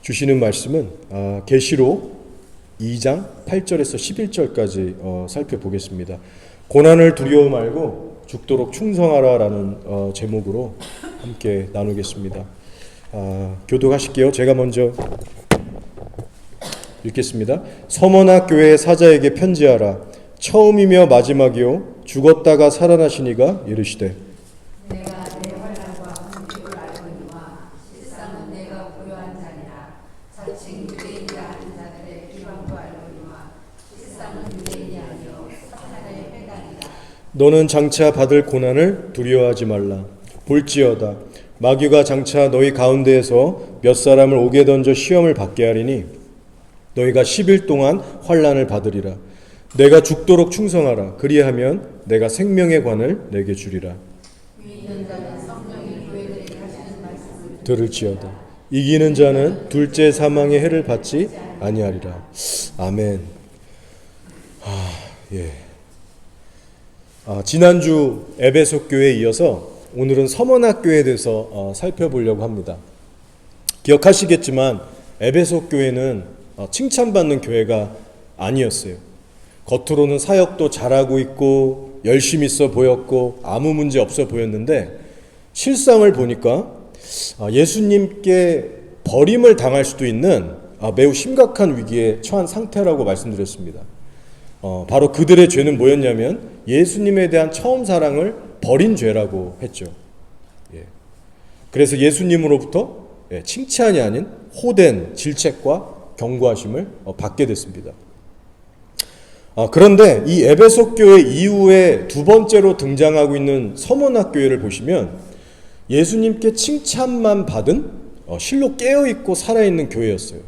주시는 말씀은 계시록 2장 8절에서 11절까지 살펴보겠습니다. 고난을 두려워 말고 죽도록 충성하라라는 제목으로 함께 나누겠습니다. 교독하실게요. 제가 먼저 읽겠습니다. 서머나 교회의 사자에게 편지하라. 처음이며 마지막이요 죽었다가 살아나시니가 이르시되 내가 내 환난과 궁핍을 알거니와 실상은 내가 고요한 자니라. 자칭 유대인이라 하는 자들의 비방도 알거니와 실상은 유대인이 아니요 사탄의 회당이라. 너는 장차 받을 고난을 두려워하지 말라. 볼지어다 마귀가 장차 너희 가운데에서 몇 사람을 옥에 던져 시험을 받게 하리니 너희가 10일 동안 환난을 받으리라. 내가 죽도록 충성하라. 그리하면 내가 생명의 관을 내게 주리라. 이기는 자는 성령이 교회들에게 하시는 말씀을 들을지어다. 이기는 자는 둘째 사망의 해를 받지 아니하리라. 아멘. 지난주 에베소 교회에 이어서 오늘은 서머나 교회에 대해서 살펴보려고 합니다. 기억하시겠지만 에베소 교회는 칭찬받는 교회가 아니었어요. 겉으로는 사역도 잘하고 있고 열심히 있어 보였고 아무 문제 없어 보였는데 실상을 보니까 예수님께 버림을 당할 수도 있는 매우 심각한 위기에 처한 상태라고 말씀드렸습니다. 바로 그들의 죄는 뭐였냐면 예수님에 대한 처음 사랑을 버린 죄라고 했죠. 그래서 예수님으로부터 칭찬이 아닌 호된 질책과 경고하심을 받게 됐습니다. 그런데 이 에베소 교회 이후에 두 번째로 등장하고 있는 서머나 교회를 보시면 예수님께 칭찬만 받은 실로 깨어있고 살아있는 교회였어요.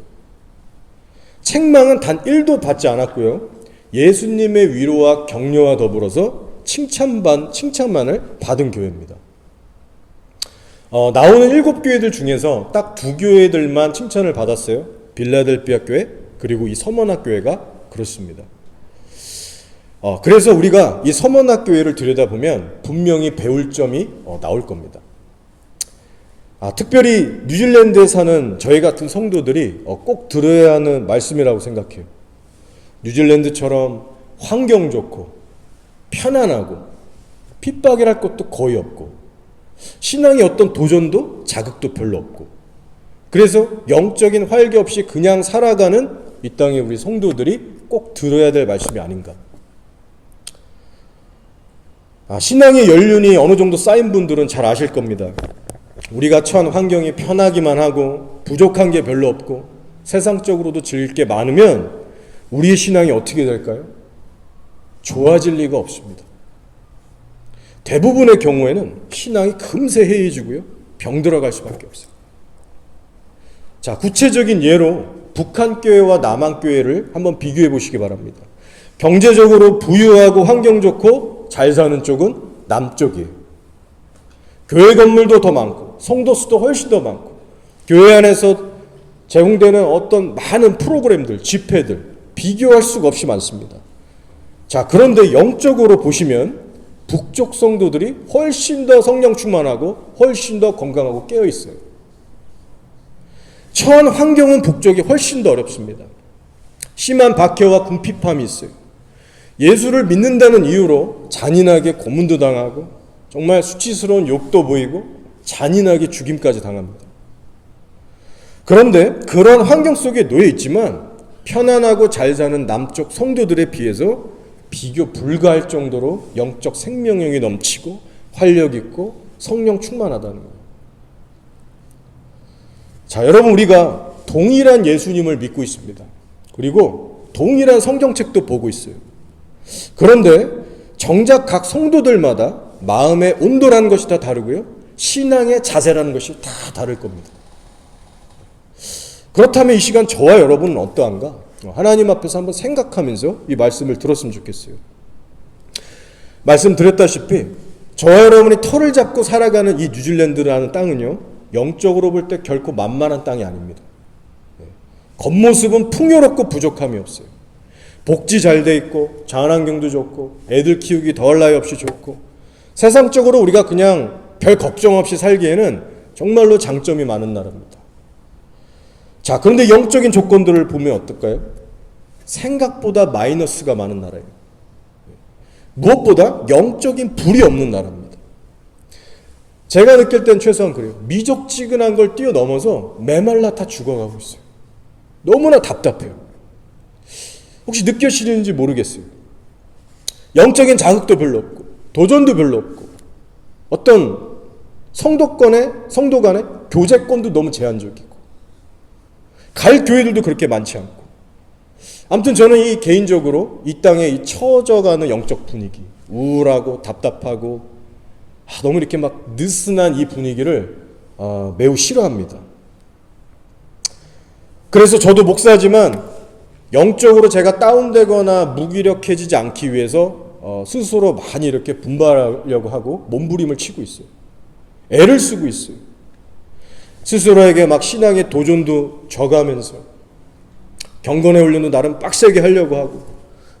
책망은 단 1도 받지 않았고요. 예수님의 위로와 격려와 더불어서 칭찬만을 받은 교회입니다. 나오는 7교회들 중에서 딱 2교회들만 칭찬을 받았어요. 빌라델피아 교회 그리고 이 서머나 교회가 그렇습니다. 그래서 우리가 이 서머나 교회를 들여다보면 분명히 배울 점이 나올 겁니다. 특별히 뉴질랜드에 사는 저희 같은 성도들이 꼭 들어야 하는 말씀이라고 생각해요. 뉴질랜드처럼 환경 좋고 편안하고 핍박이랄 것도 거의 없고 신앙의 어떤 도전도 자극도 별로 없고 그래서 영적인 활기 없이 그냥 살아가는 이 땅의 우리 성도들이 꼭 들어야 될 말씀이 아닌가. 신앙의 연륜이 어느 정도 쌓인 분들은 잘 아실 겁니다. 우리가 처한 환경이 편하기만 하고 부족한 게 별로 없고 세상적으로도 즐길 게 많으면 우리의 신앙이 어떻게 될까요? 좋아질 리가 없습니다. 대부분의 경우에는 신앙이 금세 해이해지고요. 병들어갈 수밖에 없어요. 자, 구체적인 예로 북한 교회와 남한 교회를 한번 비교해 보시기 바랍니다. 경제적으로 부유하고 환경 좋고 잘 사는 쪽은 남쪽이에요. 교회 건물도 더 많고 성도 수도 훨씬 더 많고 교회 안에서 제공되는 어떤 많은 프로그램들, 집회들 비교할 수가 없이 많습니다. 자, 그런데 영적으로 보시면 북쪽 성도들이 훨씬 더 성령 충만하고 훨씬 더 건강하고 깨어 있어요. 처한 환경은 북쪽이 훨씬 더 어렵습니다. 심한 박해와 궁핍함이 있어요. 예수를 믿는다는 이유로 잔인하게 고문도 당하고 정말 수치스러운 욕도 보이고 잔인하게 죽임까지 당합니다. 그런데 그런 환경 속에 놓여 있지만 편안하고 잘 사는 남쪽 성도들에 비해서 비교 불가할 정도로 영적 생명력이 넘치고 활력 있고 성령 충만하다는 거예요. 자, 여러분 우리가 동일한 예수님을 믿고 있습니다. 그리고 동일한 성경책도 보고 있어요. 그런데 정작 각 성도들마다 마음의 온도라는 것이 다 다르고요. 신앙의 자세라는 것이 다 다를 겁니다. 그렇다면 이 시간 저와 여러분은 어떠한가? 하나님 앞에서 한번 생각하면서 이 말씀을 들었으면 좋겠어요. 말씀드렸다시피 저와 여러분이 털을 잡고 살아가는 이 뉴질랜드라는 땅은요. 영적으로 볼 때 결코 만만한 땅이 아닙니다. 겉모습은 풍요롭고 부족함이 없어요. 복지 잘 돼 있고 자연환경도 좋고 애들 키우기 더할 나위 없이 좋고 세상적으로 우리가 그냥 별 걱정 없이 살기에는 정말로 장점이 많은 나라입니다. 자, 그런데 영적인 조건들을 보면 어떨까요? 생각보다 마이너스가 많은 나라예요. 무엇보다 영적인 불이 없는 나라입니다. 제가 느낄 땐 최소한 그래요. 미적지근한 걸 뛰어넘어서 메말라 다 죽어가고 있어요. 너무나 답답해요. 혹시 느껴지는지 모르겠어요. 영적인 자극도 별로 없고 도전도 별로 없고 어떤 성도 간의 교제권도 너무 제한적이고 갈 교회들도 그렇게 많지 않고 아무튼 저는 이 개인적으로 이 땅에 이 처져가는 영적 분위기 우울하고 답답하고 너무 이렇게 막 느슨한 이 분위기를 매우 싫어합니다. 그래서 저도 목사지만 영적으로 제가 다운되거나 무기력해지지 않기 위해서 스스로 많이 이렇게 분발하려고 하고 몸부림을 치고 있어요. 애를 쓰고 있어요. 스스로에게 막 신앙의 도전도 져가면서 경건의 훈련도 나름 빡세게 하려고 하고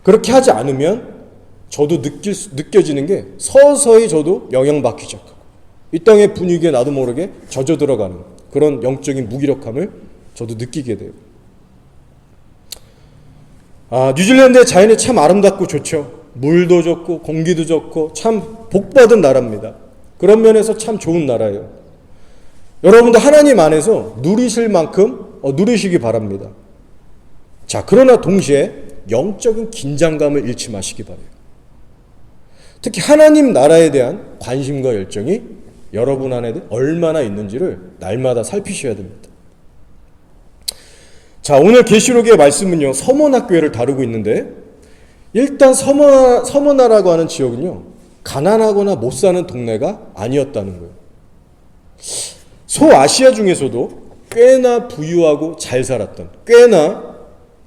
그렇게 하지 않으면 저도 느껴지는 게 서서히 저도 영향받기 시작하고 이 땅의 분위기에 나도 모르게 젖어 들어가는 그런 영적인 무기력함을 저도 느끼게 돼요. 뉴질랜드의 자연이 참 아름답고 좋죠. 물도 좋고 공기도 좋고 참 복받은 나라입니다. 그런 면에서 참 좋은 나라예요. 여러분도 하나님 안에서 누리실 만큼 누리시기 바랍니다. 자, 그러나 동시에 영적인 긴장감을 잃지 마시기 바라요. 특히 하나님 나라에 대한 관심과 열정이 여러분 안에 얼마나 있는지를 날마다 살피셔야 됩니다. 자, 오늘 계시록의 말씀은요, 서머나교회를 다루고 있는데 일단 서머나라고 하는 지역은요, 가난하거나 못 사는 동네가 아니었다는 거예요. 소아시아 중에서도 꽤나 부유하고 잘 살았던, 꽤나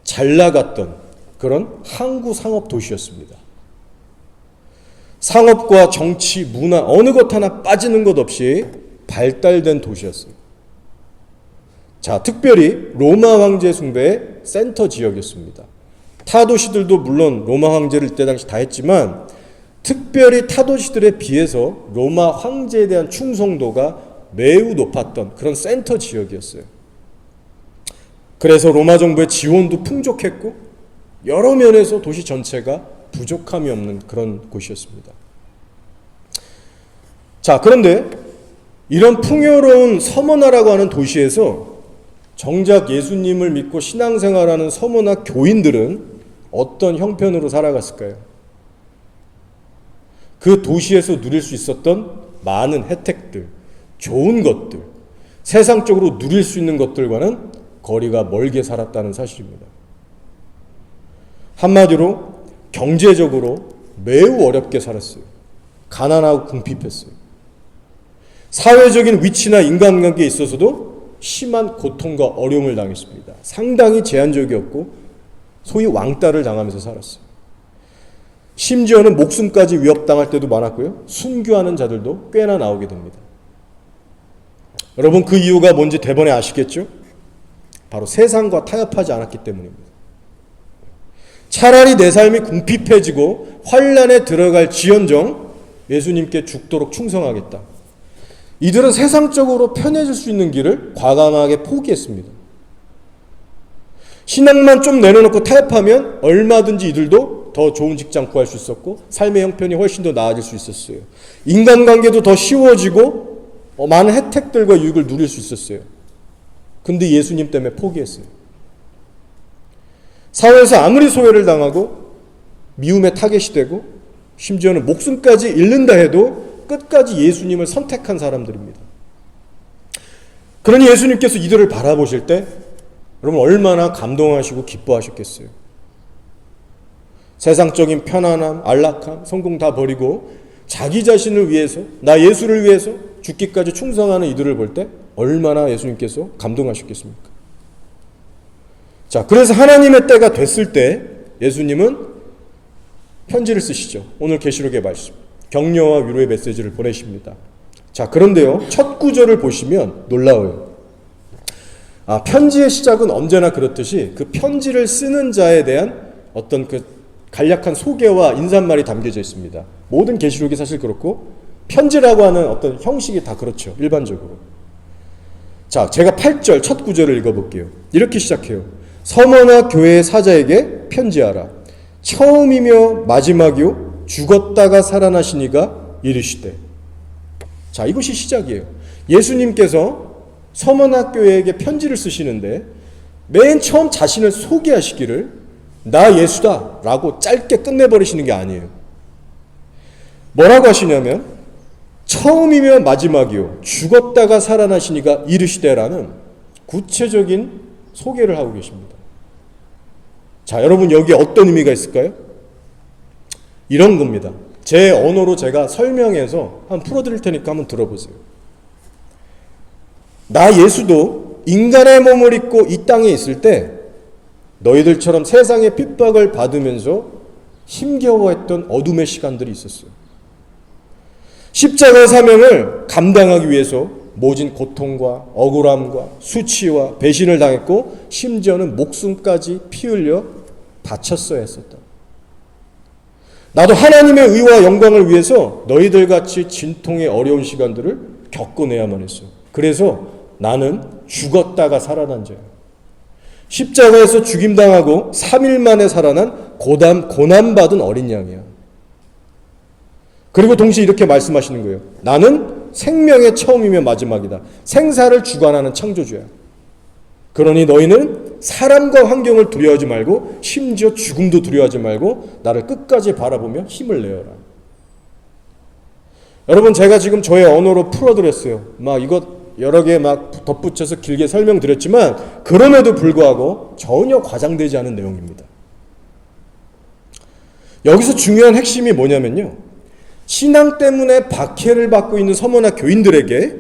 잘 나갔던 그런 항구 상업 도시였습니다. 상업과 정치, 문화 어느 것 하나 빠지는 것 없이 발달된 도시였어요. 자, 특별히 로마 황제 숭배의 센터 지역이었습니다. 타 도시들도 물론 로마 황제를 이때 당시 다 했지만 특별히 타 도시들에 비해서 로마 황제에 대한 충성도가 매우 높았던 그런 센터 지역이었어요. 그래서 로마 정부의 지원도 풍족했고 여러 면에서 도시 전체가 부족함이 없는 그런 곳이었습니다. 자, 그런데 이런 풍요로운 서머나라고 하는 도시에서 정작 예수님을 믿고 신앙생활하는 서머나 교인들은 어떤 형편으로 살아갔을까요? 그 도시에서 누릴 수 있었던 많은 혜택들, 좋은 것들, 세상적으로 누릴 수 있는 것들과는 거리가 멀게 살았다는 사실입니다. 한마디로 경제적으로 매우 어렵게 살았어요. 가난하고 궁핍했어요. 사회적인 위치나 인간관계에 있어서도 심한 고통과 어려움을 당했습니다. 상당히 제한적이었고 소위 왕따를 당하면서 살았어요. 심지어는 목숨까지 위협당할 때도 많았고요. 순교하는 자들도 꽤나 나오게 됩니다. 여러분, 그 이유가 뭔지 대번에 아시겠죠? 바로 세상과 타협하지 않았기 때문입니다. 차라리 내 삶이 궁핍해지고 환난에 들어갈 지연정 예수님께 죽도록 충성하겠다. 이들은 세상적으로 편해질 수 있는 길을 과감하게 포기했습니다. 신앙만 좀 내려놓고 타협하면 얼마든지 이들도 더 좋은 직장 구할 수 있었고 삶의 형편이 훨씬 더 나아질 수 있었어요. 인간관계도 더 쉬워지고 많은 혜택들과 유익을 누릴 수 있었어요. 근데 예수님 때문에 포기했어요. 사회에서 아무리 소외를 당하고 미움의 타겟이 되고 심지어는 목숨까지 잃는다 해도 끝까지 예수님을 선택한 사람들입니다. 그러니 예수님께서 이들을 바라보실 때 여러분 얼마나 감동하시고 기뻐하셨겠어요. 세상적인 편안함, 안락함, 성공 다 버리고 자기 자신을 위해서, 나 예수를 위해서 죽기까지 충성하는 이들을 볼 때 얼마나 예수님께서 감동하셨겠습니까? 자, 그래서 하나님의 때가 됐을 때 예수님은 편지를 쓰시죠. 오늘 계시록의 말씀, 격려와 위로의 메시지를 보내십니다. 자, 그런데요, 첫 구절을 보시면 놀라워요. 편지의 시작은 언제나 그렇듯이 그 편지를 쓰는 자에 대한 어떤 그 간략한 소개와 인사말이 담겨져 있습니다. 모든 계시록이 사실 그렇고 편지라고 하는 어떤 형식이 다 그렇죠. 일반적으로. 자, 제가 8절 첫 구절을 읽어볼게요. 이렇게 시작해요. 서머나 교회의 사자에게 편지하라. 처음이며 마지막이요 죽었다가 살아나시니가 이르시되. 자, 이것이 시작이에요. 예수님께서 서머나 교회에게 편지를 쓰시는데 맨 처음 자신을 소개하시기를 나 예수다 라고 짧게 끝내버리시는 게 아니에요. 뭐라고 하시냐면 처음이며 마지막이요 죽었다가 살아나시니가 이르시되라는 구체적인 소개를 하고 계십니다. 자, 여러분 여기에 어떤 의미가 있을까요? 이런 겁니다. 제 언어로 제가 설명해서 한번 풀어드릴 테니까 한번 들어보세요. 나 예수도 인간의 몸을 입고 이 땅에 있을 때 너희들처럼 세상의 핍박을 받으면서 힘겨워했던 어둠의 시간들이 있었어요. 십자가 사명을 감당하기 위해서 모진 고통과 억울함과 수치와 배신을 당했고 심지어는 목숨까지 피 흘려 바쳤어야 했었다. 나도 하나님의 의와 영광을 위해서 너희들같이 진통의 어려운 시간들을 겪어내야만 했어요. 그래서 나는 죽었다가 살아난 자야. 십자가에서 죽임당하고 3일 만에 살아난 고난받은 어린 양이야. 그리고 동시에 이렇게 말씀하시는 거예요. 나는 생명의 처음이며 마지막이다. 생사를 주관하는 창조주야. 그러니 너희는 사람과 환경을 두려워하지 말고 심지어 죽음도 두려워하지 말고 나를 끝까지 바라보며 힘을 내어라. 여러분 제가 지금 저의 언어로 풀어드렸어요. 막 이것 여러 개 막 덧붙여서 길게 설명드렸지만 그럼에도 불구하고 전혀 과장되지 않은 내용입니다. 여기서 중요한 핵심이 뭐냐면요. 신앙 때문에 박해를 받고 있는 서머나 교인들에게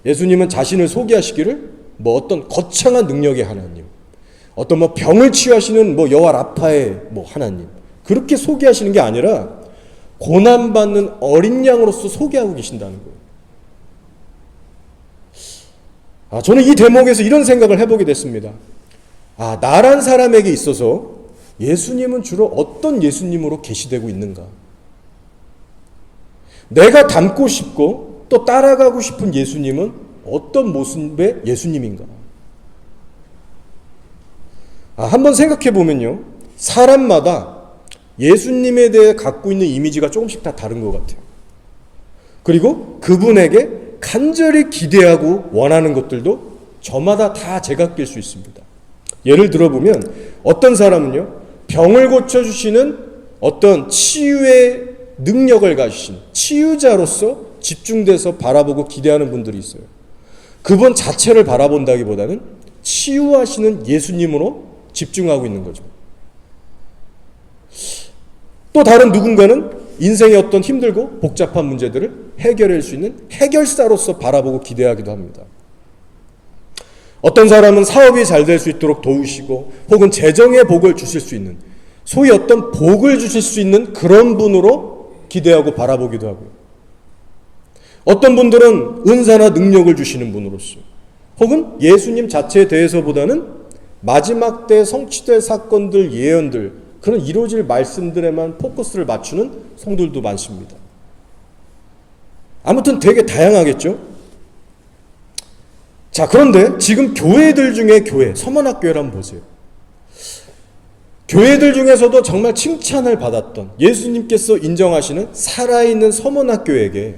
예수님은 자신을 소개하시기를 뭐 어떤 거창한 능력의 하나님, 어떤 뭐 병을 치유하시는 뭐 여호와 라파의 뭐 하나님, 그렇게 소개하시는 게 아니라 고난받는 어린 양으로서 소개하고 계신다는 거예요. 저는 이 대목에서 이런 생각을 해보게 됐습니다. 나란 사람에게 있어서 예수님은 주로 어떤 예수님으로 계시되고 있는가? 내가 닮고 싶고 또 따라가고 싶은 예수님은 어떤 모습의 예수님인가? 한번 생각해 보면요. 사람마다 예수님에 대해 갖고 있는 이미지가 조금씩 다 다른 것 같아요. 그리고 그분에게 간절히 기대하고 원하는 것들도 저마다 다 제각길 수 있습니다. 예를 들어보면 어떤 사람은요. 병을 고쳐주시는 어떤 치유의 능력을 가지신 치유자로서 집중돼서 바라보고 기대하는 분들이 있어요. 그분 자체를 바라본다기보다는 치유하시는 예수님으로 집중하고 있는 거죠. 또 다른 누군가는 인생의 어떤 힘들고 복잡한 문제들을 해결할 수 있는 해결사로서 바라보고 기대하기도 합니다. 어떤 사람은 사업이 잘 될 수 있도록 도우시고 혹은 재정의 복을 주실 수 있는 소위 어떤 복을 주실 수 있는 그런 분으로 기대하고 바라보기도 하고요. 어떤 분들은 은사나 능력을 주시는 분으로서 혹은 예수님 자체에 대해서보다는 마지막 때 성취될 사건들, 예언들 그런 이루어질 말씀들에만 포커스를 맞추는 성도들도 많습니다. 아무튼 되게 다양하겠죠? 자, 그런데 지금 교회들 중에 서머나교회를 한번 보세요. 교회들 중에서도 정말 칭찬을 받았던 예수님께서 인정하시는 살아있는 서머나교회에게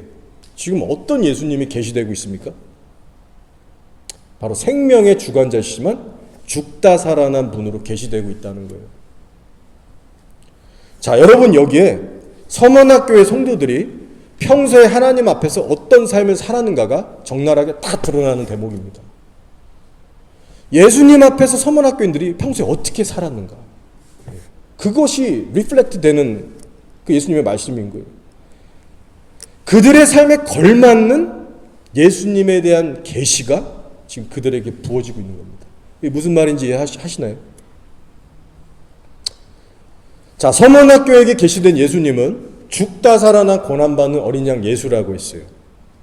지금 어떤 예수님이 계시되고 있습니까? 바로 생명의 주관자시지만 죽다 살아난 분으로 계시되고 있다는 거예요. 자, 여러분 여기에 서머나교회 성도들이 평소에 하나님 앞에서 어떤 삶을 살았는가가 적나라하게 다 드러나는 대목입니다. 예수님 앞에서 서머나교인들이 평소에 어떻게 살았는가, 그것이 리플렉트 되는 그 예수님의 말씀인 거예요. 그들의 삶에 걸맞는 예수님에 대한 계시가 지금 그들에게 부어지고 있는 겁니다. 이게 무슨 말인지 이해하시나요? 자, 서머나교회에게 계시된 예수님은 죽다 살아난 고난받는 어린 양 예수라고 했어요.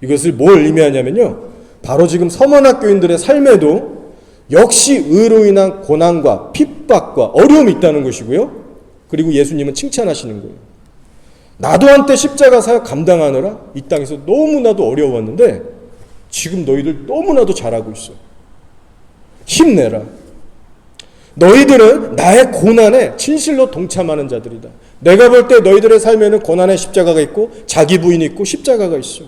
이것을 뭘 의미하냐면요. 바로 지금 서머나교인들의 삶에도 역시 의로 인한 고난과 핍박과 어려움이 있다는 것이고요. 그리고 예수님은 칭찬하시는 거예요. 나도 한때 십자가 사역 감당하느라 이 땅에서 너무나도 어려웠는데 지금 너희들 너무나도 잘하고 있어. 힘내라. 너희들은 나의 고난에 진실로 동참하는 자들이다. 내가 볼 때 너희들의 삶에는 고난의 십자가가 있고 자기 부인이 있고 십자가가 있어.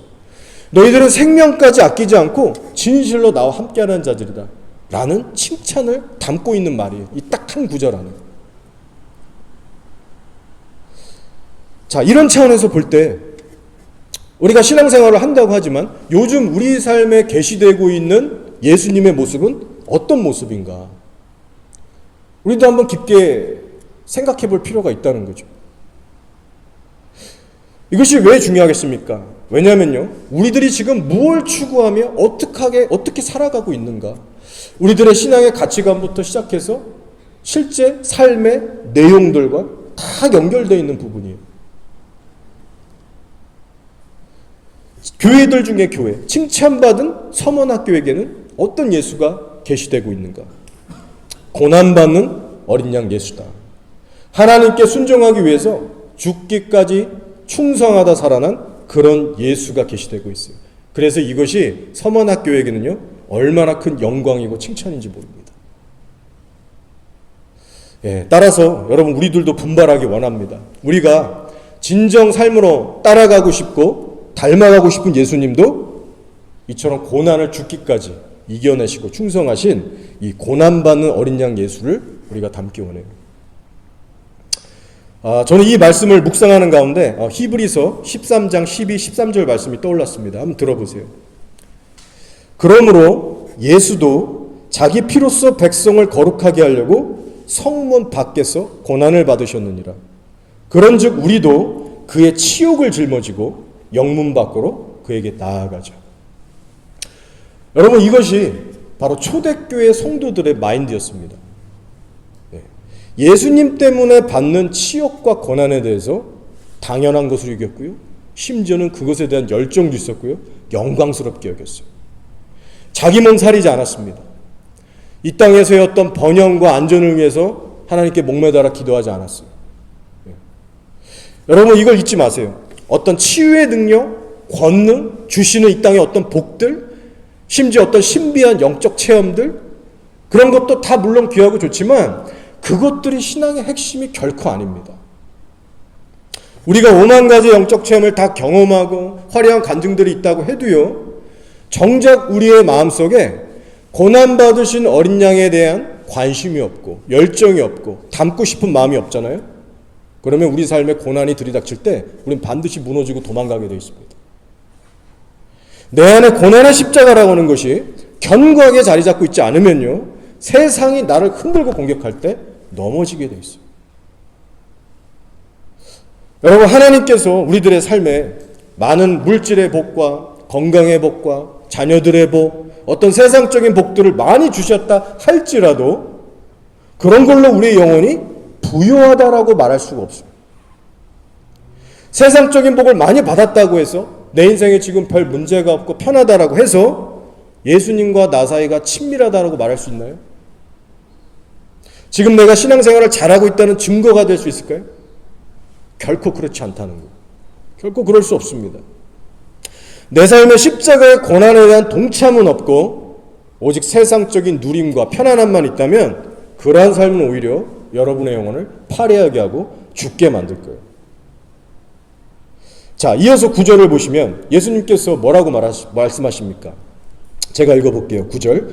너희들은 생명까지 아끼지 않고 진실로 나와 함께하는 자들이다. 라는 칭찬을 담고 있는 말이에요. 이 딱 한 구절 안에. 자, 이런 차원에서 볼 때 우리가 신앙생활을 한다고 하지만 요즘 우리 삶에 계시되고 있는 예수님의 모습은 어떤 모습인가? 우리도 한번 깊게 생각해 볼 필요가 있다는 거죠. 이것이 왜 중요하겠습니까? 왜냐하면요, 우리들이 지금 무엇을 추구하며 어떻게 살아가고 있는가? 우리들의 신앙의 가치관부터 시작해서 실제 삶의 내용들과 다 연결되어 있는 부분이에요. 교회들 중에 교회, 칭찬받은 서문학교에게는 어떤 예수가 계시되고 있는가? 고난받는 어린 양 예수다. 하나님께 순종하기 위해서 죽기까지 충성하다 살아난 그런 예수가 계시되고 있어요. 그래서 이것이 서문학교에게는요, 얼마나 큰 영광이고 칭찬인지 모릅니다. 예, 따라서 여러분, 우리들도 분발하기 원합니다. 우리가 진정 삶으로 따라가고 싶고 닮아가고 싶은 예수님도 이처럼 고난을 죽기까지 이겨내시고 충성하신 이 고난받는 어린 양 예수를 우리가 닮기 원해요. 저는 이 말씀을 묵상하는 가운데 히브리서 13장 12, 13절 말씀이 떠올랐습니다. 한번 들어보세요. 그러므로 예수도 자기 피로써 백성을 거룩하게 하려고 성문 밖에서 고난을 받으셨느니라. 그런즉 우리도 그의 치욕을 жил머지고 영문 밖으로 그에게 나아가죠. 여러분, 이것이 바로 초대교회 성도들의 마인드였습니다. 예수님 때문에 받는 치욕과 고난에 대해서 당연한 것으로 여겼고요, 심지어는 그것에 대한 열정도 있었고요, 영광스럽게 여겼어요. 자기 몸 살이지 않았습니다. 이 땅에서의 어떤 번영과 안전을 위해서 하나님께 목매달아 기도하지 않았어요. 여러분, 이걸 잊지 마세요. 어떤 치유의 능력, 권능, 주시는 이 땅의 어떤 복들, 심지어 어떤 신비한 영적 체험들, 그런 것도 다 물론 귀하고 좋지만 그것들이 신앙의 핵심이 결코 아닙니다. 우리가 5만 가지 영적 체험을 다 경험하고 화려한 간증들이 있다고 해도요, 정작 우리의 마음속에 고난받으신 어린 양에 대한 관심이 없고 열정이 없고 담고 싶은 마음이 없잖아요. 그러면 우리 삶에 고난이 들이닥칠 때 우리는 반드시 무너지고 도망가게 되어 있습니다. 내 안에 고난의 십자가라고 하는 것이 견고하게 자리 잡고 있지 않으면요, 세상이 나를 흔들고 공격할 때 넘어지게 되어 있어요. 여러분, 하나님께서 우리들의 삶에 많은 물질의 복과 건강의 복과 자녀들의 복, 어떤 세상적인 복들을 많이 주셨다 할지라도 그런 걸로 우리의 영혼이 부유하다라고 말할 수가 없어요. 세상적인 복을 많이 받았다고 해서 내 인생에 지금 별 문제가 없고 편하다라고 해서 예수님과 나 사이가 친밀하다라고 말할 수 있나요? 지금 내가 신앙생활을 잘하고 있다는 증거가 될 수 있을까요? 결코 그렇지 않다는 거. 결코 그럴 수 없습니다. 내 삶의 십자가의 고난에 대한 동참은 없고 오직 세상적인 누림과 편안함만 있다면 그러한 삶은 오히려 여러분의 영혼을 파괴하게 하고 죽게 만들 거예요. 자, 이어서 9절을 보시면 예수님께서 뭐라고 말씀하십니까? 제가 읽어볼게요. 9절.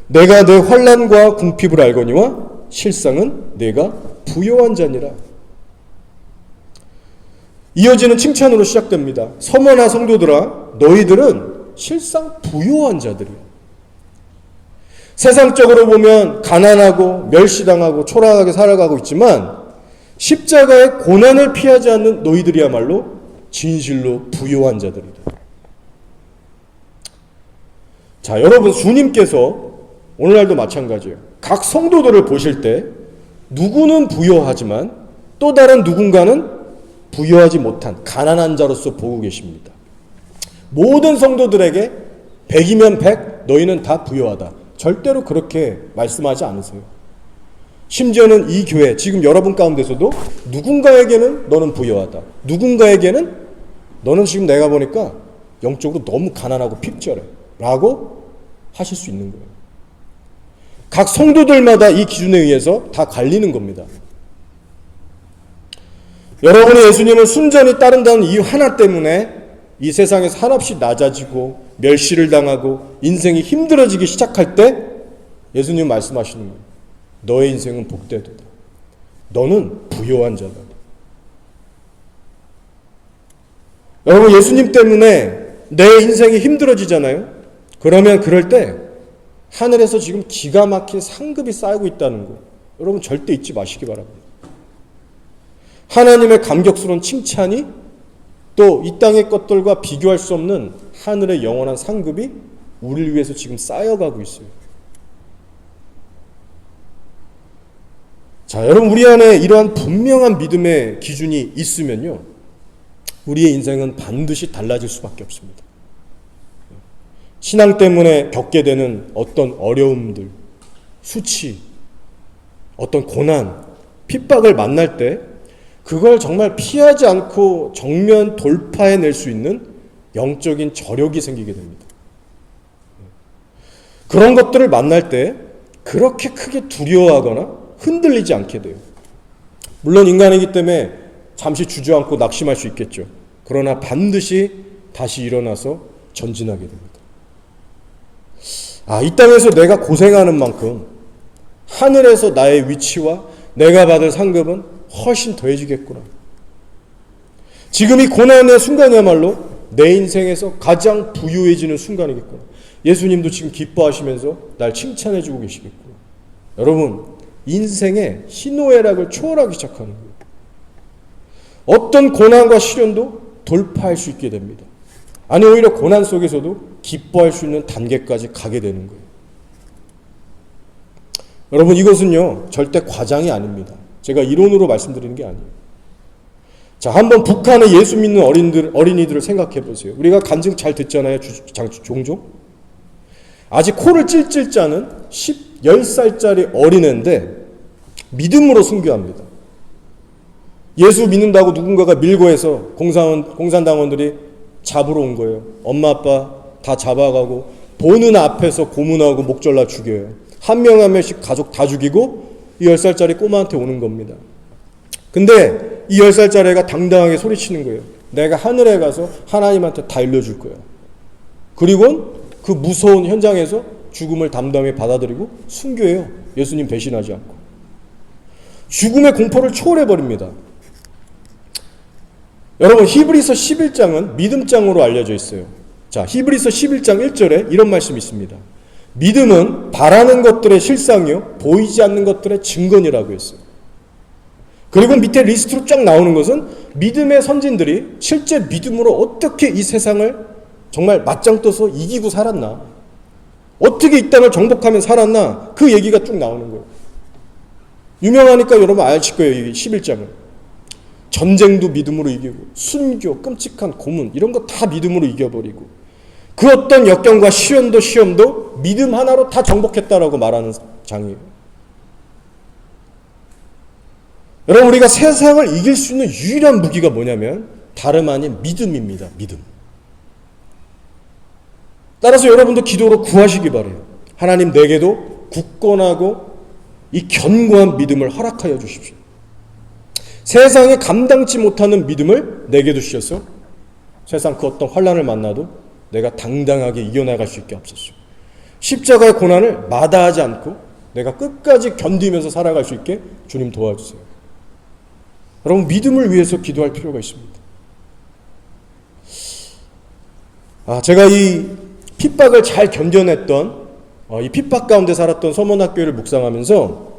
내가 내 환난과 궁핍을 알거니와 실상은 내가 부요한 자니라. 이어지는 칭찬으로 시작됩니다. 서머나 성도들아, 너희들은 실상 부요한 자들이야. 세상적으로 보면 가난하고 멸시당하고 초라하게 살아가고 있지만 십자가의 고난을 피하지 않는 너희들이야말로 진실로 부요한 자들이다. 자, 여러분, 주님께서 오늘날도 마찬가지예요. 각 성도들을 보실 때 누구는 부요하지만 또 다른 누군가는 부유하지 못한 가난한 자로서 보고 계십니다. 모든 성도들에게 100이면 100, 너희는 다 부유하다. 절대로 그렇게 말씀하지 않으세요. 심지어는 이 교회, 지금 여러분 가운데서도 누군가에게는 너는 부유하다. 누군가에게는 너는 지금 내가 보니까 영적으로 너무 가난하고 핍절해. 라고 하실 수 있는 거예요. 각 성도들마다 이 기준에 의해서 다 갈리는 겁니다. 여러분이 예수님을 순전히 따른다는 이유 하나 때문에 이 세상에서 한없이 낮아지고 멸시를 당하고 인생이 힘들어지기 시작할 때 예수님 말씀하시는 거예요. 너의 인생은 복되도다. 너는 부요한 자다. 여러분, 예수님 때문에 내 인생이 힘들어지잖아요. 그러면 그럴 때 하늘에서 지금 기가 막힌 상급이 쌓이고 있다는 거 여러분 절대 잊지 마시기 바랍니다. 하나님의 감격스러운 칭찬이 또 이 땅의 것들과 비교할 수 없는 하늘의 영원한 상급이 우리를 위해서 지금 쌓여가고 있어요. 자, 여러분, 우리 안에 이러한 분명한 믿음의 기준이 있으면요, 우리의 인생은 반드시 달라질 수밖에 없습니다. 신앙 때문에 겪게 되는 어떤 어려움들, 수치, 어떤 고난, 핍박을 만날 때 그걸 정말 피하지 않고 정면 돌파해낼 수 있는 영적인 저력이 생기게 됩니다. 그런 것들을 만날 때 그렇게 크게 두려워하거나 흔들리지 않게 돼요. 물론 인간이기 때문에 잠시 주저앉고 낙심할 수 있겠죠. 그러나 반드시 다시 일어나서 전진하게 됩니다. 이 땅에서 내가 고생하는 만큼 하늘에서 나의 위치와 내가 받을 상급은 훨씬 더해지겠구나. 지금 이 고난의 순간이야말로 내 인생에서 가장 부유해지는 순간이겠구나. 예수님도 지금 기뻐하시면서 날 칭찬해주고 계시겠구나. 여러분, 인생의 희노애락을 초월하기 시작하는 거예요. 어떤 고난과 시련도 돌파할 수 있게 됩니다. 아니, 오히려 고난 속에서도 기뻐할 수 있는 단계까지 가게 되는 거예요. 여러분, 이것은요 절대 과장이 아닙니다. 제가 이론으로 말씀드리는 게 아니에요. 자, 한번 북한의 예수 믿는 어린이들을 생각해 보세요. 우리가 간증 잘 듣잖아요, 종종. 아직 코를 찔찔 짜는 10살짜리 어린애인데 믿음으로 순교합니다. 예수 믿는다고 누군가가 밀고 해서 공산당원들이 잡으러 온 거예요. 엄마 아빠 다 잡아가고 보는 앞에서 고문하고 목졸라 죽여요. 한 명 한 명씩 가족 다 죽이고 이 10살짜리 꼬마한테 오는 겁니다. 근데 이 10살짜리 애가 당당하게 소리치는 거예요. 내가 하늘에 가서 하나님한테 다 일러줄 거야. 그리고 그 무서운 현장에서 죽음을 담담히 받아들이고 순교해요. 예수님 배신하지 않고. 죽음의 공포를 초월해버립니다. 여러분, 히브리서 11장은 믿음장으로 알려져 있어요. 자, 히브리서 11장 1절에 이런 말씀이 있습니다. 믿음은 바라는 것들의 실상이요 보이지 않는 것들의 증거니라고 했어요. 그리고 밑에 리스트로 쫙 나오는 것은 믿음의 선진들이 실제 믿음으로 어떻게 이 세상을 정말 맞짱 떠서 이기고 살았나, 어떻게 이 땅을 정복하며 살았나, 그 얘기가 쭉 나오는 거예요. 유명하니까 여러분 아실 거예요. 이 11장은 전쟁도 믿음으로 이기고 순교, 끔찍한 고문 이런 거 다 믿음으로 이겨버리고 그 어떤 역경과 시험도 믿음 하나로 다 정복했다라고 말하는 장이에요. 여러분, 우리가 세상을 이길 수 있는 유일한 무기가 뭐냐면 다름 아닌 믿음입니다. 믿음. 따라서 여러분도 기도로 구하시기 바라요. 하나님, 내게도 굳건하고 이 견고한 믿음을 허락하여 주십시오. 세상에 감당치 못하는 믿음을 내게 주셔서 세상 그 어떤 환난을 만나도 내가 당당하게 이겨나갈 수 있게 하옵소서. 십자가의 고난을 마다하지 않고 내가 끝까지 견디면서 살아갈 수 있게 주님 도와주세요. 여러분, 믿음을 위해서 기도할 필요가 있습니다. 제가 이 핍박을 잘 견뎌냈던, 이 핍박 가운데 살았던 서문학교를 묵상하면서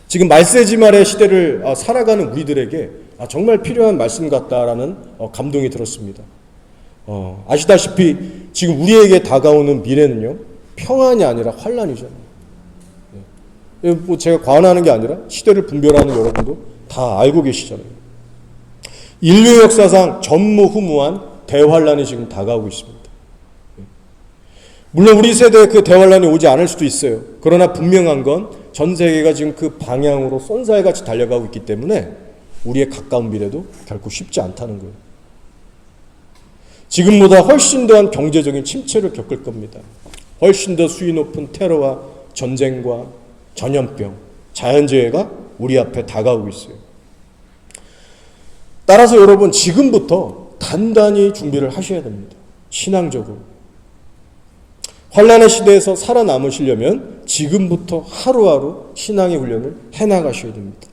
지금 말세지말의 시대를 살아가는 우리들에게 정말 필요한 말씀 같다라는 감동이 들었습니다. 아시다시피 지금 우리에게 다가오는 미래는요 평안이 아니라 환란이잖아요. 뭐 제가 과언하는 게 아니라 시대를 분별하는 여러분도 다 알고 계시잖아요. 인류 역사상 전무후무한 대환란이 지금 다가오고 있습니다. 물론 우리 세대에 그 대환란이 오지 않을 수도 있어요. 그러나 분명한 건 전 세계가 지금 그 방향으로 쏜살같이 달려가고 있기 때문에 우리의 가까운 미래도 결코 쉽지 않다는 거예요. 지금보다 훨씬 더한 경제적인 침체를 겪을 겁니다. 훨씬 더 수위 높은 테러와 전쟁과 전염병, 자연재해가 우리 앞에 다가오고 있어요. 따라서 여러분 지금부터 단단히 준비를 하셔야 됩니다. 신앙적으로. 환난의 시대에서 살아남으시려면 지금부터 하루하루 신앙의 훈련을 해나가셔야 됩니다.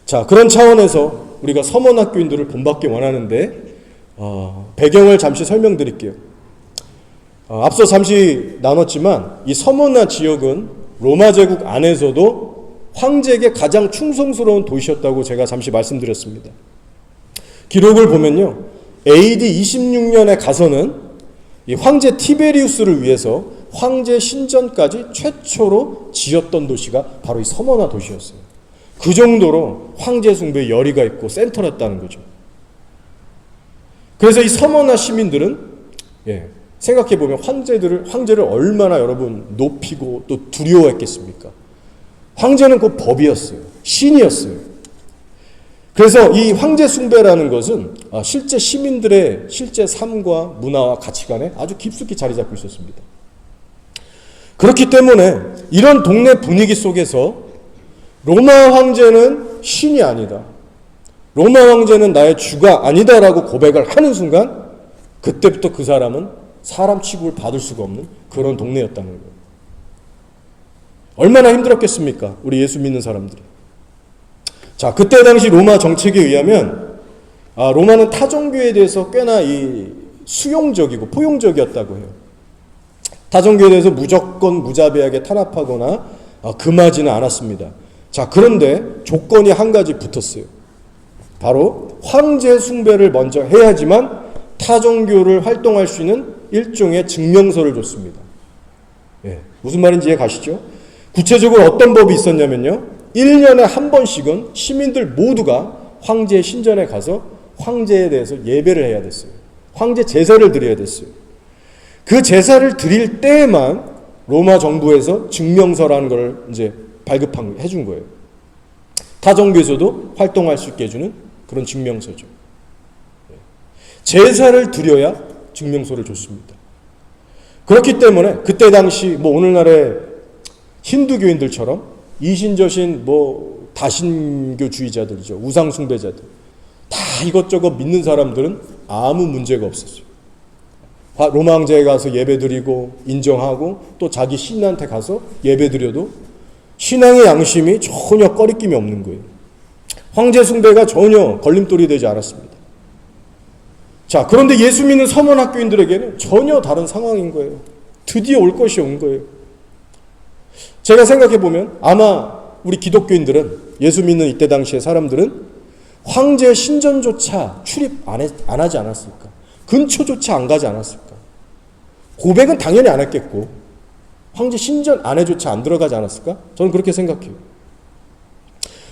자, 그런 차원에서 우리가 서머학교인들을 본받기 원하는데 배경을 잠시 설명드릴게요. 앞서 잠시 나눴지만 이 서머나 지역은 로마 제국 안에서도 황제에게 가장 충성스러운 도시였다고 제가 잠시 말씀드렸습니다. 기록을 보면요, AD 26년에 가서는 이 황제 티베리우스를 위해서 황제 신전까지 최초로 지었던 도시가 바로 이 서머나 도시였어요. 그 정도로 황제 숭배에 열의가 있고 센터였다는 거죠. 그래서 이 서머나 시민들은 생각해보면 황제를 얼마나 여러분 높이고 또 두려워했겠습니까? 황제는 곧 법이었어요. 신이었어요. 그래서 이 황제 숭배라는 것은 실제 시민들의 실제 삶과 문화와 가치관에 아주 깊숙이 자리 잡고 있었습니다. 그렇기 때문에 이런 동네 분위기 속에서 로마 황제는 신이 아니다, 로마 황제는 나의 주가 아니다라고 고백을 하는 순간 그때부터 그 사람은 사람 취급을 받을 수가 없는 그런 동네였다는 거예요. 얼마나 힘들었겠습니까? 우리 예수 믿는 사람들이. 자, 그때 당시 로마 정책에 의하면 로마는 타종교에 대해서 꽤나 수용적이고 포용적이었다고 해요. 타종교에 대해서 무조건 무자비하게 탄압하거나 금하지는 않았습니다. 자, 그런데 조건이 한 가지 붙었어요. 바로 황제 숭배를 먼저 해야지만 타종교를 활동할 수 있는 일종의 증명서를 줬습니다. 무슨 말인지 이해 가시죠? 구체적으로 어떤 법이 있었냐면요, 1년에 한 번씩은 시민들 모두가 황제의 신전에 가서 황제에 대해서 예배를 해야 됐어요. 황제 제사를 드려야 됐어요. 그 제사를 드릴 때에만 로마 정부에서 증명서라는 걸 이제 해준 거예요. 타종교에서도 활동할 수 있게 해주는 그런 증명서죠. 제사를 드려야 증명서를 줬습니다. 그렇기 때문에 그때 당시 오늘날의 힌두교인들처럼 이신저신 다신교주의자들이죠. 우상숭배자들. 다 이것저것 믿는 사람들은 아무 문제가 없었어요. 로마 황제에 가서 예배드리고 인정하고 또 자기 신한테 가서 예배드려도 신앙의 양심이 전혀 꺼리낌이 없는 거예요. 황제 숭배가 전혀 걸림돌이 되지 않았습니다. 자, 그런데 예수 믿는 서머학교인들에게는 전혀 다른 상황인 거예요. 드디어 올 것이 온 거예요. 제가 생각해보면 아마 우리 기독교인들은, 예수 믿는 이때 당시의 사람들은 황제 신전조차 출입 안 하지 않았을까? 근처조차 안 가지 않았을까? 고백은 당연히 안 했겠고 황제 신전 안에조차 안 들어가지 않았을까? 저는 그렇게 생각해요.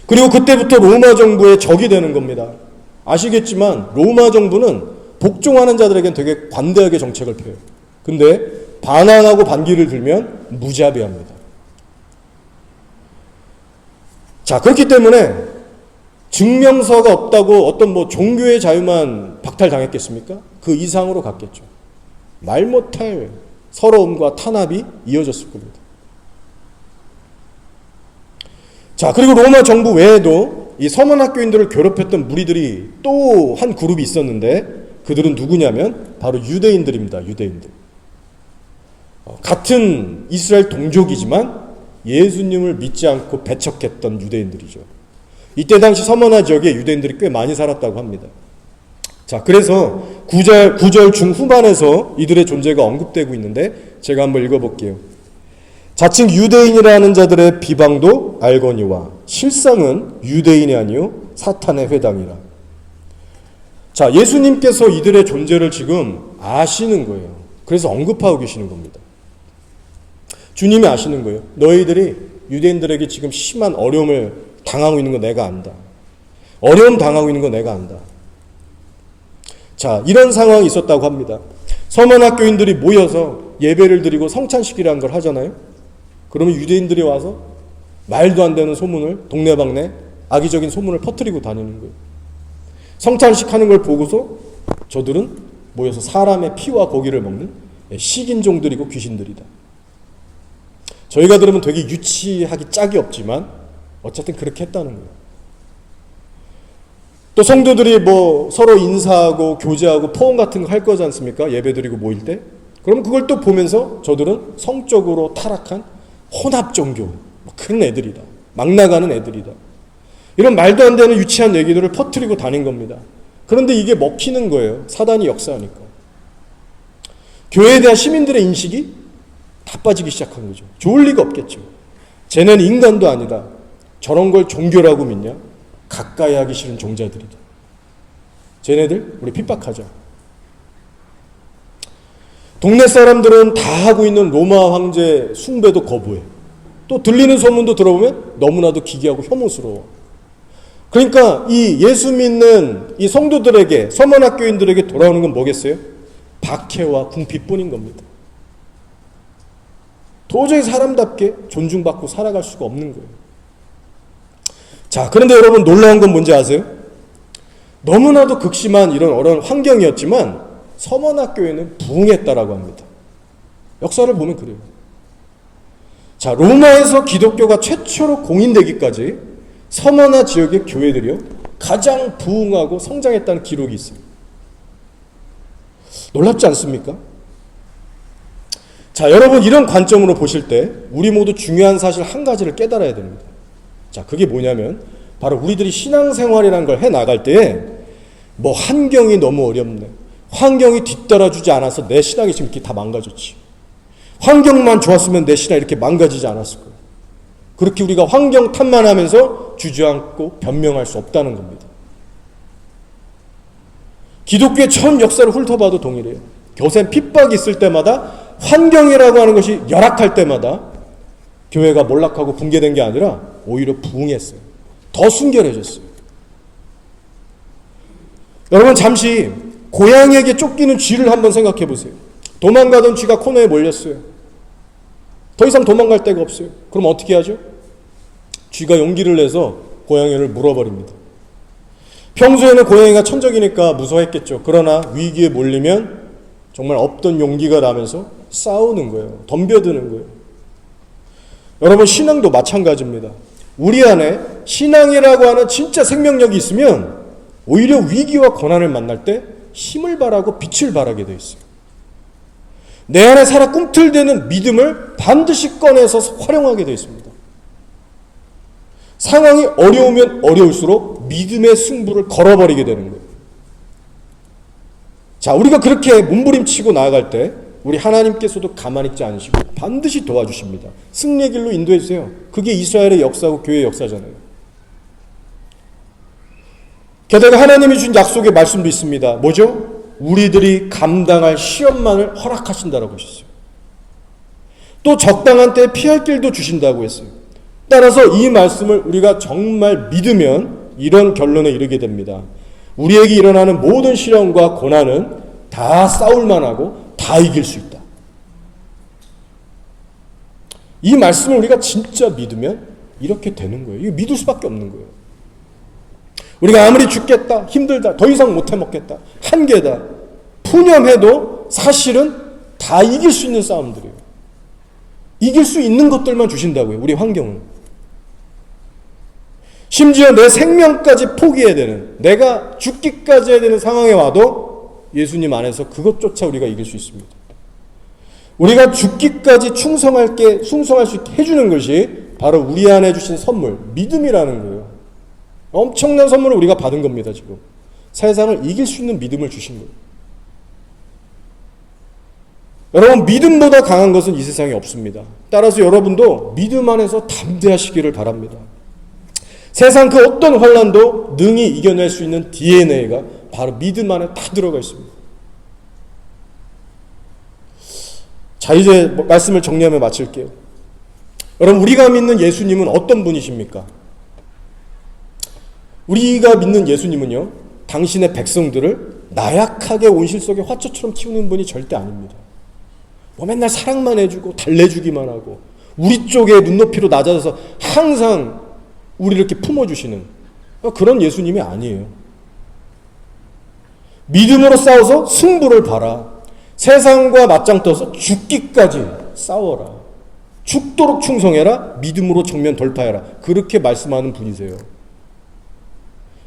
그리고 그때부터 로마 정부의 적이 되는 겁니다. 아시겠지만 로마 정부는 복종하는 자들에겐 되게 관대하게 정책을 펴요. 근데 반항하고 반기를 들면 무자비합니다. 자, 그렇기 때문에 증명서가 없다고 어떤 종교의 자유만 박탈당했겠습니까? 그 이상으로 갔겠죠. 말 못할 서러움과 탄압이 이어졌을 겁니다. 자, 그리고 로마 정부 외에도 이 서문학교인들을 괴롭혔던 무리들이 또 한 그룹이 있었는데 그들은 누구냐면 바로 유대인들입니다. 유대인들. 같은 이스라엘 동족이지만 예수님을 믿지 않고 배척했던 유대인들이죠. 이때 당시 서머나 지역에 유대인들이 꽤 많이 살았다고 합니다. 자, 그래서 9절 중후반에서 이들의 존재가 언급되고 있는데 제가 한번 읽어볼게요. 자칭 유대인이라는 자들의 비방도 알거니와 실상은 유대인이 아니요 사탄의 회당이라. 자, 예수님께서 이들의 존재를 지금 아시는 거예요. 그래서 언급하고 계시는 겁니다. 주님이 아시는 거예요. 너희들이 유대인들에게 지금 심한 어려움을 당하고 있는 거 내가 안다. 어려움 당하고 있는 거 내가 안다. 자, 이런 상황이 있었다고 합니다. 서문학교인들이 모여서 예배를 드리고 성찬식이라는 걸 하잖아요. 그러면 유대인들이 와서 말도 안 되는 소문을 동네방네 악의적인 소문을 퍼뜨리고 다니는 거예요. 성찬식 하는 걸 보고서 저들은 모여서 사람의 피와 고기를 먹는 식인종들이고 귀신들이다. 저희가 들으면 되게 유치하기 짝이 없지만 어쨌든 그렇게 했다는 거예요. 또 성도들이 뭐 서로 인사하고 교제하고 포옹 같은 거 할 거지 않습니까? 예배드리고 모일 때. 그럼 그걸 또 보면서 저들은 성적으로 타락한 혼합 종교, 뭐 그런 애들이다. 막 나가는 애들이다. 이런 말도 안 되는 유치한 얘기들을 퍼뜨리고 다닌 겁니다. 그런데 이게 먹히는 거예요. 사단이 역사하니까. 교회에 대한 시민들의 인식이 다 빠지기 시작한 거죠. 좋을 리가 없겠죠. 쟤는 인간도 아니다. 저런 걸 종교라고 믿냐? 가까이 하기 싫은 종자들이다. 쟤네들 우리 핍박하자. 동네 사람들은 다 하고 있는 로마 황제 숭배도 거부해. 또 들리는 소문도 들어보면 너무나도 기괴하고 혐오스러워. 그러니까 이 예수 믿는 이 성도들에게, 서문학교인들에게 돌아오는 건 뭐겠어요? 박해와 궁핍뿐인 겁니다. 도저히 사람답게 존중받고 살아갈 수가 없는 거예요. 자, 그런데 여러분 놀라운 건 뭔지 아세요? 너무나도 극심한 이런 어려운 환경이었지만 서문학교에는 부흥했다라고 합니다. 역사를 보면 그래요. 자, 로마에서 기독교가 최초로 공인되기까지 서머나 지역의 교회들이요 가장 부흥하고 성장했다는 기록이 있어요. 놀랍지 않습니까? 자, 여러분 이런 관점으로 보실 때 우리 모두 중요한 사실 한 가지를 깨달아야 됩니다. 자, 그게 뭐냐면 바로 우리들이 신앙생활이라는 걸 해나갈 때에 뭐 환경이 너무 어렵네, 환경이 뒤따라주지 않아서 내 신앙이 지금 이렇게 다 망가졌지, 환경만 좋았으면 내 신앙이 이렇게 망가지지 않았을 거예요. 그렇게 우리가 환경 탓만하면서 주저앉고 변명할 수 없다는 겁니다. 기독교의 전 역사를 훑어봐도 동일해요. 교센 핍박이 있을 때마다, 환경이라고 하는 것이 열악할 때마다 교회가 몰락하고 붕괴된 게 아니라 오히려 부흥했어요. 더 순결해졌어요. 여러분 잠시 고양이에게 쫓기는 쥐를 한번 생각해 보세요. 도망가던 쥐가 코너에 몰렸어요. 더 이상 도망갈 데가 없어요. 그럼 어떻게 하죠? 쥐가 용기를 내서 고양이를 물어버립니다. 평소에는 고양이가 천적이니까 무서워했겠죠. 그러나 위기에 몰리면 정말 없던 용기가 나면서 싸우는 거예요. 덤벼드는 거예요. 여러분 신앙도 마찬가지입니다. 우리 안에 신앙이라고 하는 진짜 생명력이 있으면 오히려 위기와 고난을 만날 때 힘을 발하고 빛을 발하게 되어 있어요. 내 안에 살아 꿈틀대는 믿음을 반드시 꺼내서 활용하게 되어 있습니다. 상황이 어려우면 어려울수록 믿음의 승부를 걸어버리게 되는 거예요. 자, 우리가 그렇게 몸부림치고 나아갈 때 우리 하나님께서도 가만히 있지 않으시고 반드시 도와주십니다. 승리의 길로 인도해 주세요. 그게 이스라엘의 역사고 교회의 역사잖아요. 게다가 하나님이 준 약속의 말씀도 있습니다. 뭐죠? 우리들이 감당할 시험만을 허락하신다라고 하셨어요. 또 적당한 때에 피할 길도 주신다고 했어요. 따라서 이 말씀을 우리가 정말 믿으면 이런 결론에 이르게 됩니다. 우리에게 일어나는 모든 시련과 고난은 다 싸울만하고 다 이길 수 있다. 이 말씀을 우리가 진짜 믿으면 이렇게 되는 거예요. 이거 믿을 수밖에 없는 거예요. 우리가 아무리 죽겠다, 힘들다, 더 이상 못 해먹겠다, 한계다, 푸념해도 사실은 다 이길 수 있는 싸움들이에요. 이길 수 있는 것들만 주신다고요. 우리 환경은. 심지어 내 생명까지 포기해야 되는, 내가 죽기까지 해야 되는 상황에 와도 예수님 안에서 그것조차 우리가 이길 수 있습니다. 우리가 죽기까지 충성할 수 있게 해주는 것이 바로 우리 안에 주신 선물, 믿음이라는 거예요. 엄청난 선물을 우리가 받은 겁니다. 지금 세상을 이길 수 있는 믿음을 주신 거예요. 여러분 믿음보다 강한 것은 이 세상에 없습니다. 따라서 여러분도 믿음 안에서 담대하시기를 바랍니다. 세상 그 어떤 환난도 능히 이겨낼 수 있는 DNA가 바로 믿음 안에 다 들어가 있습니다. 자, 이제 말씀을 정리하며 마칠게요. 여러분 우리가 믿는 예수님은 어떤 분이십니까? 우리가 믿는 예수님은요, 당신의 백성들을 나약하게 온실 속의 화초처럼 키우는 분이 절대 아닙니다. 뭐 맨날 사랑만 해주고 달래주기만 하고 우리 쪽에 눈높이로 낮아져서 항상 우리를 이렇게 품어주시는 그런 예수님이 아니에요. 믿음으로 싸워서 승부를 봐라. 세상과 맞짱 떠서 죽기까지 싸워라. 죽도록 충성해라. 믿음으로 정면 돌파해라. 그렇게 말씀하는 분이세요.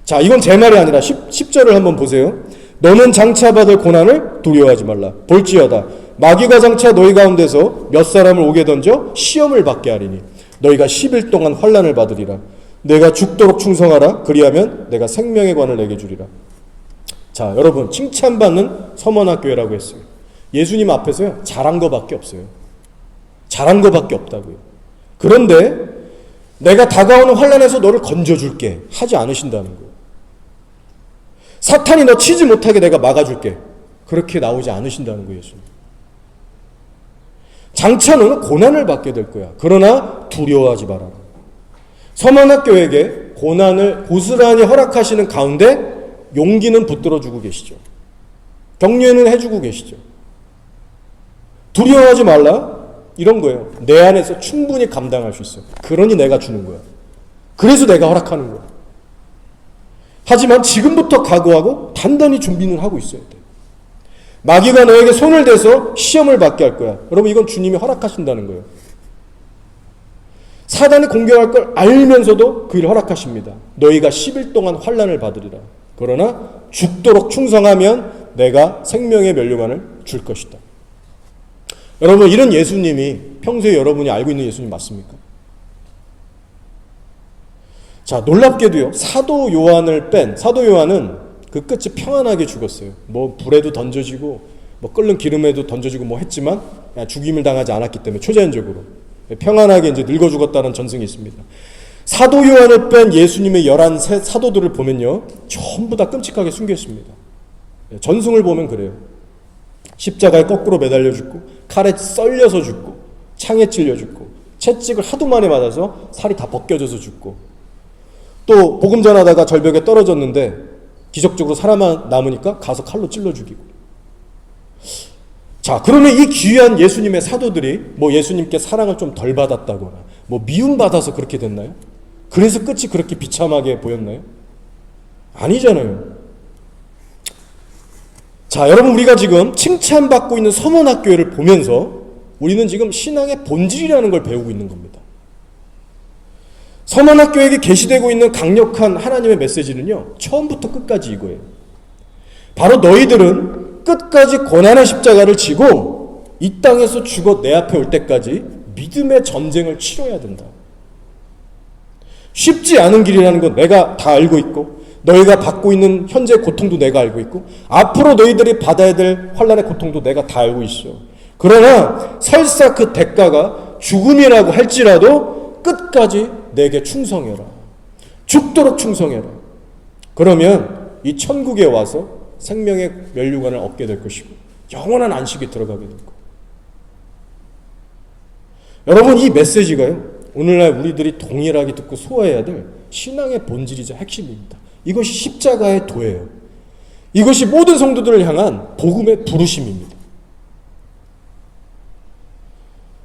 자, 이건 제 말이 아니라 10절을 한번 보세요. 너는 장차 받을 고난을 두려워하지 말라. 볼지어다 마귀가 장차 너희 가운데서 몇 사람을 오게 던져 시험을 받게 하리니 너희가 10일 동안 환난을 받으리라. 내가 죽도록 충성하라. 그리하면 내가 생명의 관을 내게 주리라. 자, 여러분, 칭찬받는 서머나교회라고 했어요. 예수님 앞에서요, 잘한 거밖에 없어요. 잘한 거밖에 없다고요. 그런데 내가 다가오는 환난에서 너를 건져줄게 하지 않으신다는 거예요. 사탄이 너 치지 못하게 내가 막아줄게 그렇게 나오지 않으신다는 거예요. 예수님. 장차 너는 고난을 받게 될 거야. 그러나 두려워하지 마라. 서머나교회에게 고난을 고스란히 허락하시는 가운데 용기는 붙들어주고 계시죠. 격려는 해주고 계시죠. 두려워하지 말라. 이런 거예요. 내 안에서 충분히 감당할 수 있어요. 그러니 내가 주는 거야. 그래서 내가 허락하는 거야. 하지만 지금부터 각오하고 단단히 준비는 하고 있어야 돼. 마귀가 너에게 손을 대서 시험을 받게 할 거야. 여러분, 이건 주님이 허락하신다는 거예요. 사단이 공격할 걸 알면서도 그 일을 허락하십니다. 너희가 10일 동안 환난을 받으리라. 그러나 죽도록 충성하면 내가 생명의 면류관을 줄 것이다. 여러분, 이런 예수님이 평소에 여러분이 알고 있는 예수님 맞습니까? 자, 놀랍게도요, 사도 요한은 그 끝이 평안하게 죽었어요. 뭐 불에도 던져지고 뭐 끓는 기름에도 던져지고 뭐 했지만 죽임을 당하지 않았기 때문에 초자연적으로 평안하게 이제 늙어 죽었다는 전승이 있습니다. 사도 요한을 뺀 예수님의 11 사도들을 보면요, 전부 다 끔찍하게 숨겼습니다. 전승을 보면 그래요. 십자가에 거꾸로 매달려 죽고, 칼에 썰려서 죽고, 창에 찔려 죽고, 채찍을 하도 많이 맞아서 살이 다 벗겨져서 죽고, 또 복음 전하다가 절벽에 떨어졌는데 기적적으로 살아남으니까 가서 칼로 찔러 죽이고. 자, 그러면 이 귀한 예수님의 사도들이 뭐 예수님께 사랑을 좀 덜 받았다거나 뭐 미움받아서 그렇게 됐나요? 그래서 끝이 그렇게 비참하게 보였나요? 아니잖아요. 자, 여러분, 우리가 지금 칭찬받고 있는 서머나교회를 보면서 우리는 지금 신앙의 본질이라는 걸 배우고 있는 겁니다. 서머나교회에게 계시되고 있는 강력한 하나님의 메시지는요, 처음부터 끝까지 이거예요. 바로 너희들은 끝까지 고난의 십자가를 지고 이 땅에서 죽어 내 앞에 올 때까지 믿음의 전쟁을 치러야 된다. 쉽지 않은 길이라는 건 내가 다 알고 있고, 너희가 받고 있는 현재 고통도 내가 알고 있고, 앞으로 너희들이 받아야 될 환난의 고통도 내가 다 알고 있어. 그러나 설사 그 대가가 죽음이라고 할지라도 끝까지 내게 충성해라. 죽도록 충성해라. 그러면 이 천국에 와서 생명의 면류관을 얻게 될 것이고 영원한 안식에 들어가게 될 거예요. 여러분, 이 메시지가요, 오늘날 우리들이 동일하게 듣고 소화해야 될 신앙의 본질이자 핵심입니다. 이것이 십자가의 도예요. 이것이 모든 성도들을 향한 복음의 부르심입니다.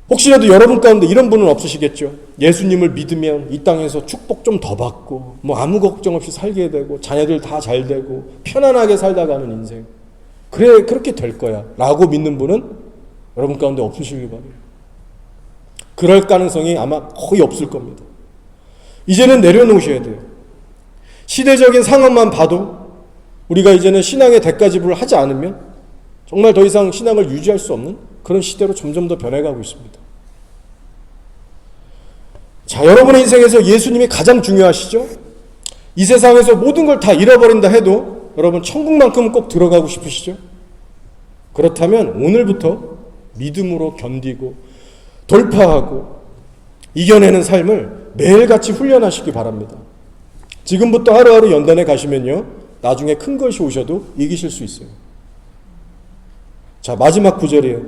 혹시라도 여러분 가운데 이런 분은 없으시겠죠? 예수님을 믿으면 이 땅에서 축복 좀 더 받고 뭐 아무 걱정 없이 살게 되고 자녀들 다 잘 되고 편안하게 살다 가는 인생, 그래 그렇게 될 거야 라고 믿는 분은 여러분 가운데 없으시길 바라요. 그럴 가능성이 아마 거의 없을 겁니다. 이제는 내려놓으셔야 돼요. 시대적인 상황만 봐도 우리가 이제는 신앙의 대가지불을 하지 않으면 정말 더 이상 신앙을 유지할 수 없는 그런 시대로 점점 더 변해가고 있습니다. 자, 여러분의 인생에서 예수님이 가장 중요하시죠? 이 세상에서 모든 걸 다 잃어버린다 해도 여러분 천국만큼은 꼭 들어가고 싶으시죠? 그렇다면 오늘부터 믿음으로 견디고 돌파하고 이겨내는 삶을 매일같이 훈련하시기 바랍니다. 지금부터 하루하루 연단해 가시면요, 나중에 큰 것이 오셔도 이기실 수 있어요. 자, 마지막 구절이에요.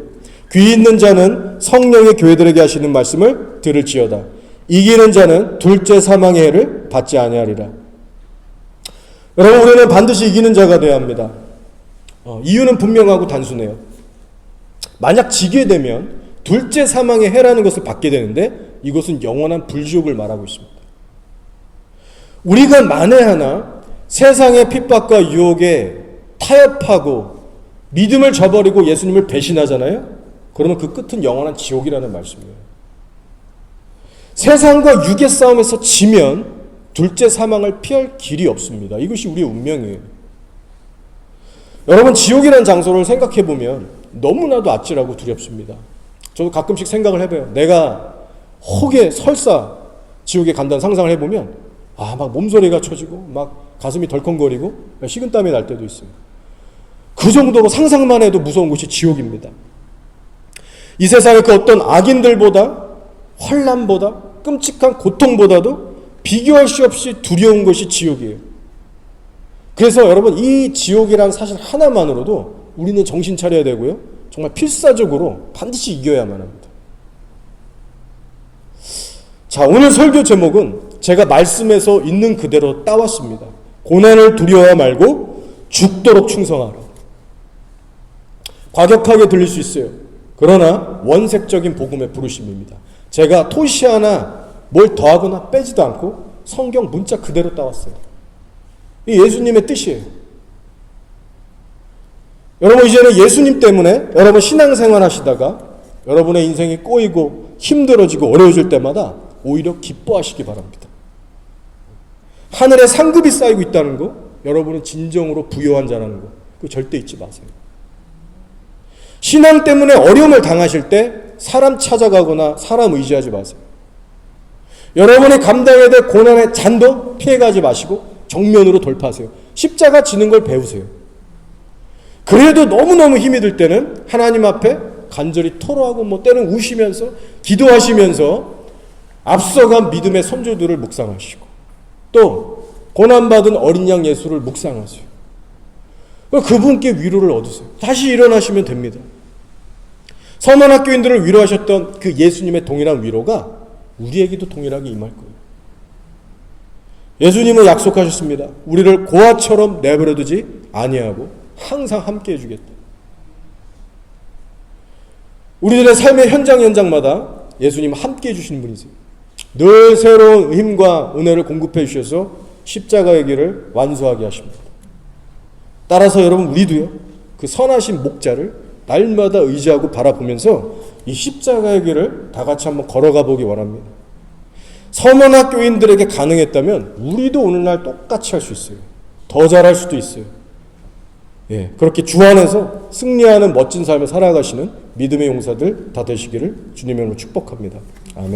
귀 있는 자는 성령의 교회들에게 하시는 말씀을 들을지어다. 이기는 자는 둘째 사망의 해를 받지 아니하리라. 여러분, 우리는 반드시 이기는 자가 되어야 합니다. 이유는 분명하고 단순해요. 만약 지게 되면 둘째 사망의 해라는 것을 받게 되는데 이것은 영원한 불지옥을 말하고 있습니다. 우리가 만에 하나 세상의 핍박과 유혹에 타협하고 믿음을 저버리고 예수님을 배신하잖아요. 그러면 그 끝은 영원한 지옥이라는 말씀이에요. 세상과 육의 싸움에서 지면 둘째 사망을 피할 길이 없습니다. 이것이 우리의 운명이에요. 여러분, 지옥이라는 장소를 생각해 보면 너무나도 아찔하고 두렵습니다. 저도 가끔씩 생각을 해봐요. 내가 혹에 설사 지옥에 간다는 상상을 해보면 막 몸소리가 쳐지고 막 가슴이 덜컹거리고 식은땀이 날 때도 있어요. 그 정도로 상상만 해도 무서운 곳이 지옥입니다. 이 세상의 그 어떤 악인들보다, 환난보다, 끔찍한 고통보다도 비교할 수 없이 두려운 것이 지옥이에요. 그래서 여러분, 이 지옥이라는 사실 하나만으로도 우리는 정신 차려야 되고요, 정말 필사적으로 반드시 이겨야만 합니다. 자, 오늘 설교 제목은 제가 말씀에서 있는 그대로 따왔습니다. 고난을 두려워 말고 죽도록 충성하라. 과격하게 들릴 수 있어요. 그러나 원색적인 복음의 부르심입니다. 제가 토시 하나 뭘 더하거나 빼지도 않고 성경 문자 그대로 따왔어요. 이 예수님의 뜻이에요. 여러분, 이제는 예수님 때문에 여러분 신앙생활 하시다가 여러분의 인생이 꼬이고 힘들어지고 어려워질 때마다 오히려 기뻐하시기 바랍니다. 하늘에 상급이 쌓이고 있다는 거, 여러분은 진정으로 부요한 자라는 거, 그거 절대 잊지 마세요. 신앙 때문에 어려움을 당하실 때 사람 찾아가거나 사람 의지하지 마세요. 여러분이 감당해야 될 고난의 잔도 피해가지 마시고 정면으로 돌파하세요. 십자가 지는 걸 배우세요. 그래도 너무너무 힘이 들 때는 하나님 앞에 간절히 토로하고 때는 우시면서 기도하시면서 앞서간 믿음의 선조들을 묵상하시고 또 고난받은 어린 양 예수를 묵상하세요. 그분께 위로를 얻으세요. 다시 일어나시면 됩니다. 서문학교인들을 위로하셨던 그 예수님의 동일한 위로가 우리에게도 동일하게 임할 거예요. 예수님은 약속하셨습니다. 우리를 고아처럼 내버려두지 아니하고 항상 함께 해주겠다. 우리들의 삶의 현장마다 예수님은 함께 해주시는 분이세요. 늘 새로운 힘과 은혜를 공급해 주셔서 십자가의 길을 완수하게 하십니다. 따라서 여러분, 우리도요, 그 선하신 목자를 날마다 의지하고 바라보면서 이 십자가의 길을 다 같이 한번 걸어가 보기 원합니다. 서문학교인들에게 가능했다면 우리도 오늘날 똑같이 할 수 있어요. 더 잘할 수도 있어요. 그렇게 주 안에서 승리하는 멋진 삶을 살아가시는 믿음의 용사들 다 되시기를 주님의 이름으로 축복합니다. 아멘.